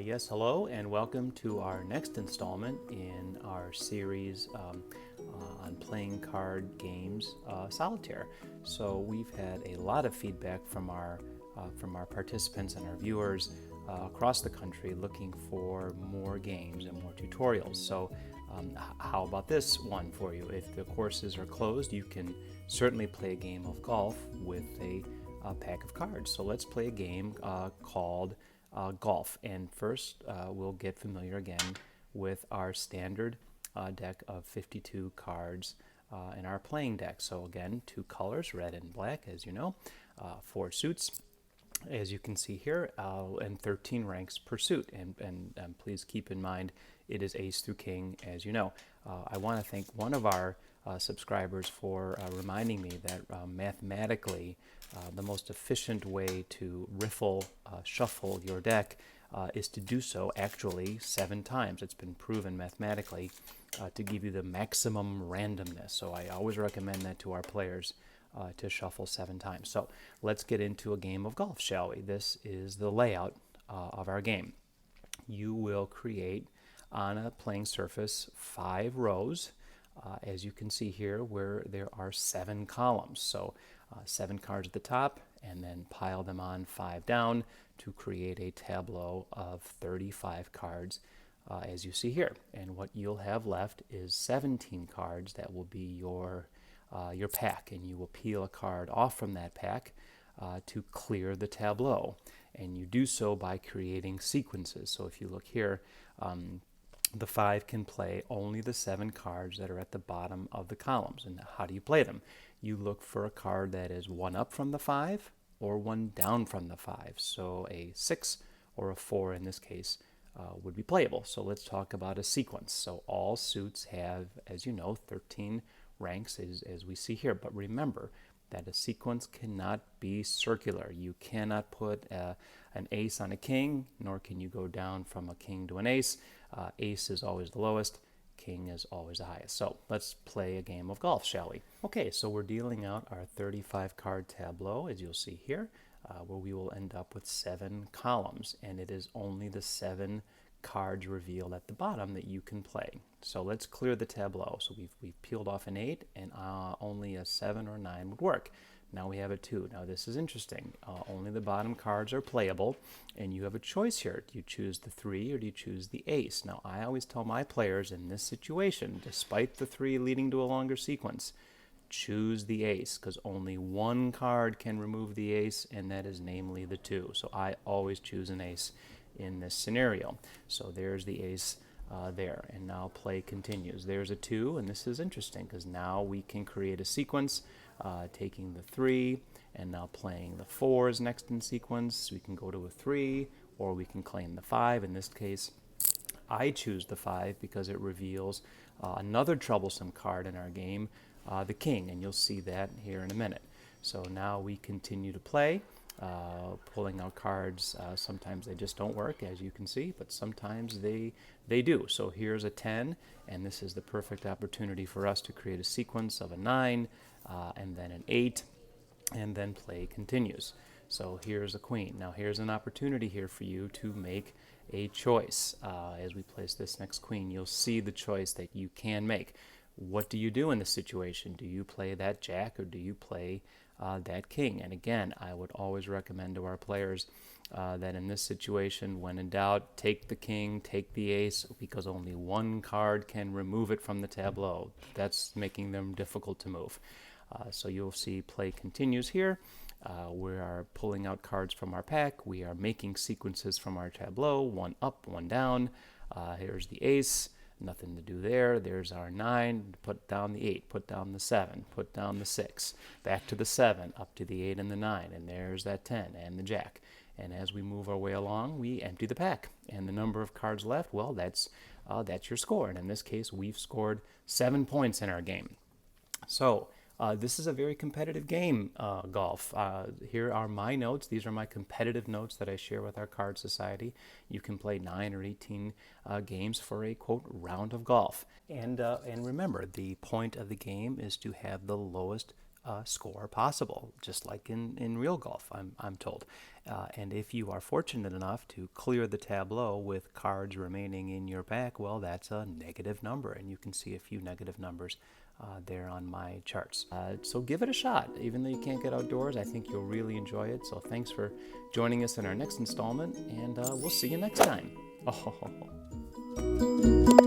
Yes, hello, and welcome to our next installment in our series on playing card games, Solitaire. So we've had a lot of feedback from our participants and our viewers across the country looking for more games and more tutorials. So how about this one for you? If the courses are closed, you can certainly play a game of golf with a pack of cards. So let's play a game called golf. And first, we'll get familiar again with our standard deck of 52 cards in our playing deck. So again, two colors, red and black, as you know, four suits, as you can see here, and 13 ranks per suit. And please keep in mind, it is ace through king, as you know. I want to thank one of our subscribers for reminding me that mathematically the most efficient way to shuffle your deck is to do so actually 7 times. It's been proven mathematically to give you the maximum randomness. So I always recommend that to our players to shuffle 7 times. So let's get into a game of golf, shall we? This is the layout of our game. You will create on a playing surface 5 rows, as you can see here, where there are 7 columns. So 7 cards at the top, and then pile them on 5 down to create a tableau of 35 cards, as you see here. And what you'll have left is 17 cards that will be your pack, and you will peel a card off from that pack to clear the tableau. And you do so by creating sequences. So if you look here, the 5 can play only the 7 cards that are at the bottom of the columns. And how do you play them? You look for a card that is 1 up from the 5 or 1 down from the 5. So a 6 or a 4 in this case would be playable. So let's talk about a sequence. So all suits have, as you know, 13 ranks as we see here. But remember that a sequence cannot be circular. You cannot put an ace on a king, nor can you go down from a king to an ace. Ace is always the lowest, king is always the highest. So let's play a game of golf, shall we? Okay, so we're dealing out our 35 card tableau, as you'll see here, where we will end up with 7 columns, and it is only the 7 cards revealed at the bottom that you can play. So let's clear the tableau. So we've peeled off an 8, and only a 7 or 9 would work. Now we have a 2. Now this is interesting. Only the bottom cards are playable, and you have a choice here. Do you choose the 3 or do you choose the ace? Now I always tell my players in this situation, despite the 3 leading to a longer sequence, choose the ace, because only one card can remove the ace, and that is namely the 2. So I always choose an ace in this scenario. So there's the ace there, and now play continues. There's a 2, and this is interesting because now we can create a sequence, taking the 3 and now playing the 4 is next in sequence. We can go to a 3, or we can claim the 5. In this case, I choose the 5 because it reveals another troublesome card in our game, the king, and you'll see that here in a minute. So now we continue to play, pulling out cards. Sometimes they just don't work, as you can see, but sometimes they do. So here's a 10, and this is the perfect opportunity for us to create a sequence of a 9 and then an 8, and then play continues. So here's a queen. Now here's an opportunity here for you to make a choice. As we place this next queen, you'll see the choice that you can make. What do you do in this situation? Do you play that jack or do you play that king? And again, I would always recommend to our players that in this situation, when in doubt, take the king, take the ace, because only one card can remove it from the tableau. That's making them difficult to move. So you'll see play continues here. We are pulling out cards from our pack. We are making sequences from our tableau, 1 up, 1 down. Here's the ace. Nothing to do there. There's our 9. Put down the 8. Put down the 7. Put down the 6. Back to the 7. Up to the 8 and the 9. And there's that 10 and the jack. And as we move our way along, we empty the pack. And the number of cards left, well, that's your score. And in this case, we've scored 7 points in our game. So this is a very competitive game, golf. Here are my notes. These are my competitive notes that I share with our card society. You can play 9 or 18 games for a, quote, round of golf. And remember, the point of the game is to have the lowest score possible, just like in real golf, I'm told. And if you are fortunate enough to clear the tableau with cards remaining in your pack, well, that's a negative number, and you can see a few negative numbers there on my charts. So give it a shot. Even though you can't get outdoors, I think you'll really enjoy it. So thanks for joining us in our next installment, and we'll see you next time. Oh.